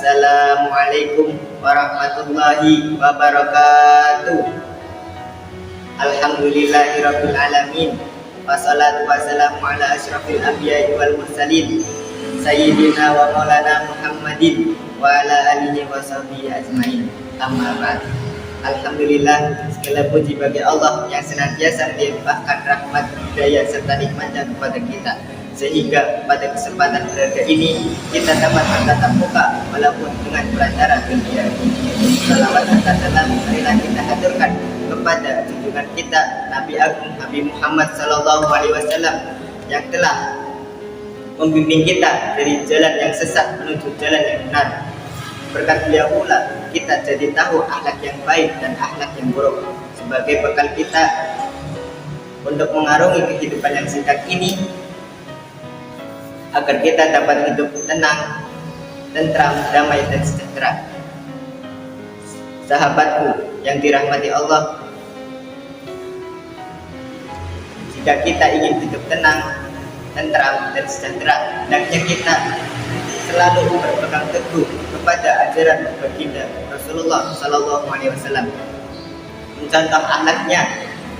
Assalamualaikum warahmatullahi wabarakatuh. Alhamdulillahirabbil alamin. Wassalatu wassalamu ala asyrafil anbiya'i wal mursalin sayyidina wa maulana Muhammadin wa ala alihi wa sahbihi ajmain. Amma ba'd. Alhamdulillah, segala puji bagi Allah yang senantiasa melimpahkan rahmat, hidayah serta nikmatnya kepada kita, sehingga pada kesempatan berharga ini kita dapat bertatap muka walaupun dengan perantara dunia. Salawat serta salam marilah kita haturkan kepada junjungan kita Nabi Agung Nabi Muhammad sallallahu alaihi wasallam yang telah membimbing kita dari jalan yang sesat menuju jalan yang benar. Berkat beliau pula kita jadi tahu akhlak yang baik dan akhlak yang buruk sebagai bekal kita untuk mengarungi kehidupan yang singkat ini, agar kita dapat hidup tenang, tentram, damai dan sejahtera. Sahabatku yang dirahmati Allah, jika kita ingin hidup tenang, tentram dan sejahtera, hendaknya kita selalu berpegang teguh kepada ajaran baginda Rasulullah Sallallahu Alaihi Wasallam, mencontoh akhlaknya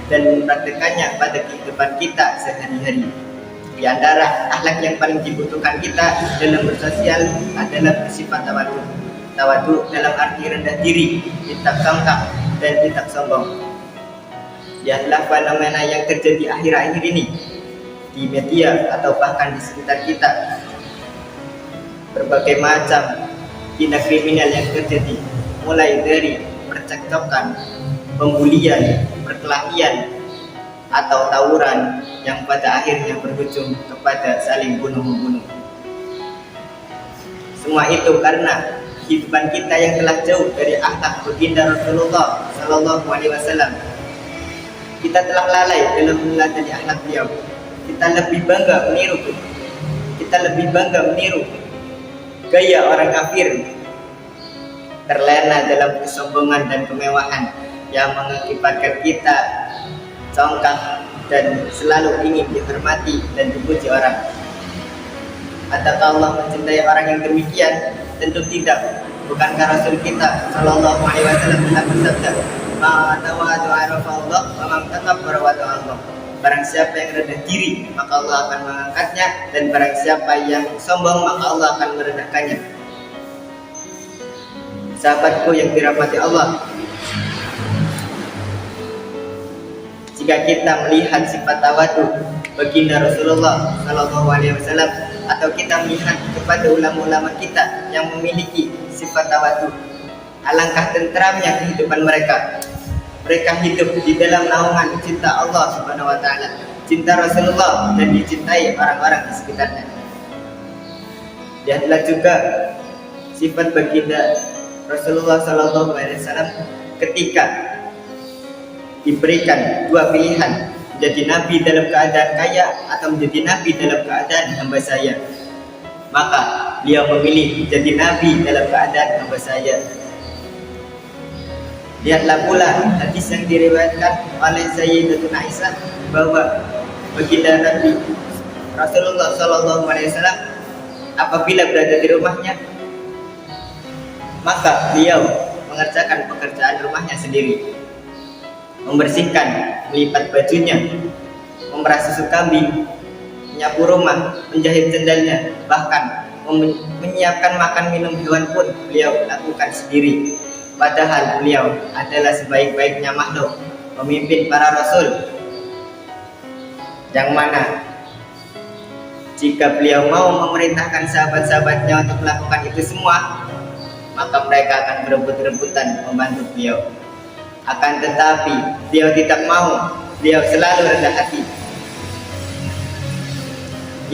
dan mempraktekannya pada kehidupan kita sehari-hari. Di antara akhlak yang paling dibutuhkan kita dalam bersosial adalah bersifat tawadu. Tawadu dalam arti rendah diri, tidak songkak dan tidak sombong. Lihatlah fenomena yang terjadi akhir-akhir ini di media atau bahkan di sekitar kita. Berbagai macam tindak kriminal yang terjadi, mulai dari percekcokan, pembulian, perkelahian, atau tawuran yang pada akhirnya berujung kepada saling bunuh-membunuh. Semua itu karena kehidupan kita yang telah jauh dari akhlak baginda Rasulullah Sallallahu Alaihi Wasallam. Kita telah lalai dalam meneladani akhlak beliau. Kita lebih bangga meniru gaya orang kafir, terlena dalam kesombongan dan kemewahan yang mengakibatkan kita congkak dan selalu ingin dihormati dan dipuji orang. Adakah Allah mencintai orang yang demikian? Tentu tidak. Bukankah Rasul kita Sallallahu Alaihi Wasallam telah bersabda, "Ma tawaddu'a Allah, wa man takabbara wa Allah." Barang siapa yang rendah diri, maka Allah akan mengangkatnya, dan barang siapa yang sombong, maka Allah akan merendahkannya. Sahabatku yang dirahmati Allah, jika kita melihat sifat tawadu baginda Rasulullah Sallallahu Alaihi Wasallam, atau kita melihat kepada ulama-ulama kita yang memiliki sifat tawadu, alangkah tentramnya kehidupan mereka. Mereka hidup di dalam naungan cinta Allah Subhanahu wa Ta'ala, cinta Rasulullah, dan dicintai orang-orang di sekitarnya. Lihatlah juga sifat baginda Rasulullah Sallallahu Alaihi Wasallam ketika diberikan dua pilihan, menjadi nabi dalam keadaan kaya atau menjadi nabi dalam keadaan hamba saya. Maka beliau memilih menjadi nabi dalam keadaan hamba saya. Lihatlah pula hadis yang diriwayatkan oleh Sayyidatuna Aisyah bahwa baginda Nabi Rasulullah Sallallahu Alaihi Wasallam apabila berada di rumahnya, maka beliau mengerjakan pekerjaan rumahnya sendiri, membersihkan, melipat bajunya, memerah susu kambing, menyapu rumah, menjahit sendalnya, bahkan menyiapkan makan minum hewan pun beliau lakukan sendiri. Padahal beliau adalah sebaik-baiknya makhluk, pemimpin para rasul, yang mana jika beliau mau memerintahkan sahabat-sahabatnya untuk melakukan itu semua, maka mereka akan berebut-rebutan membantu beliau. Akan tetapi beliau tidak mau, beliau selalu rendah hati.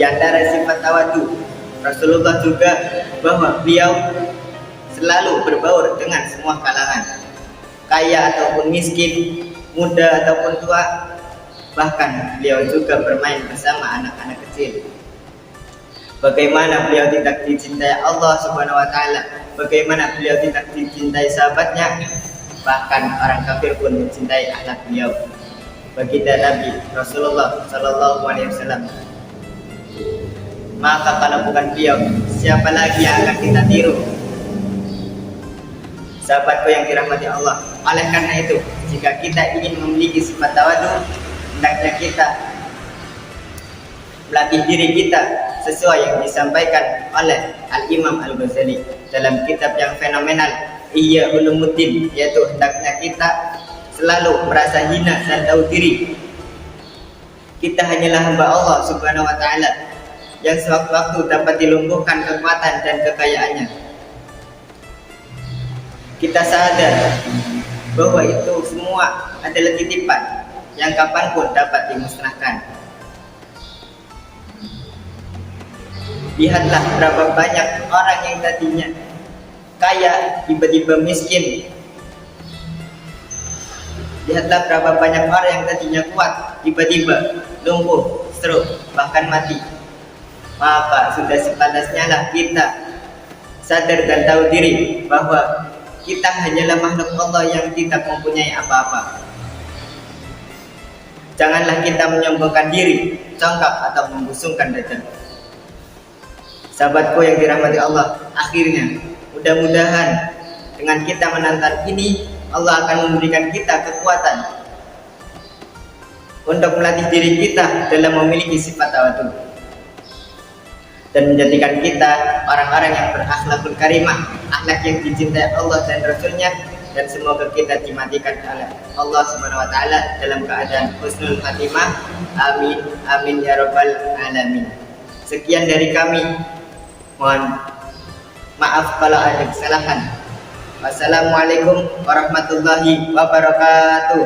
Di antara sifat tawadu Rasulullah juga bahwa beliau selalu berbaur dengan semua kalangan, kaya ataupun miskin, muda ataupun tua. Bahkan beliau juga bermain bersama anak-anak kecil. Bagaimana beliau tidak dicintai Allah Subhanahu wa Ta'ala, bagaimana beliau tidak dicintai sahabatnya, bahkan orang kafir pun mencintai akhlak beliau, baginda Nabi Rasulullah Sallallahu Alaihi Wasallam. Maka kalau bukan beliau, siapa lagi yang akan kita tiru? Sahabatku yang dirahmati Allah, oleh karena itu, jika kita ingin memiliki sifat tawadu, hendaknya kita melatih diri kita sesuai yang disampaikan oleh Al-Imam Al-Ghazali dalam kitab yang fenomenal Ihya Ulumuddin, yaitu hendaknya kita selalu merasa hina dan tahu diri. Kita hanyalah hamba Allah Subhanahu wa Ta'ala yang sewaktu-waktu dapat dilumpuhkan kekuatan dan kekayaannya. Kita sadar bahwa itu semua adalah titipan yang kapanpun dapat dimusnahkan. Lihatlah berapa banyak orang yang tadinya kaya tiba-tiba miskin. Lihatlah berapa banyak orang yang tadinya kuat tiba-tiba lumpuh, stroke, bahkan mati. Maka sudah sepantasnya lah kita sadar dan tahu diri bahwa kita hanyalah makhluk Allah yang tidak mempunyai apa-apa. Janganlah kita menyombongkan diri, congkak atau membusungkan dada. Sahabatku yang dirahmati Allah, akhirnya mudah-mudahan dengan kita menantang ini, Allah akan memberikan kita kekuatan untuk melatih diri kita dalam memiliki sifat tawadu dan menjadikan kita orang-orang yang berakhlakul karimah, akhlak yang dicintai Allah dan Rasulnya, dan semoga kita dimatikan oleh Allah Subhanahu wa Ta'ala dalam keadaan husnul khatimah. Amin amin ya rabbal alamin. Sekian dari kami, mohon maaf kalau ada kesalahan. Wassalamualaikum warahmatullahi wabarakatuh.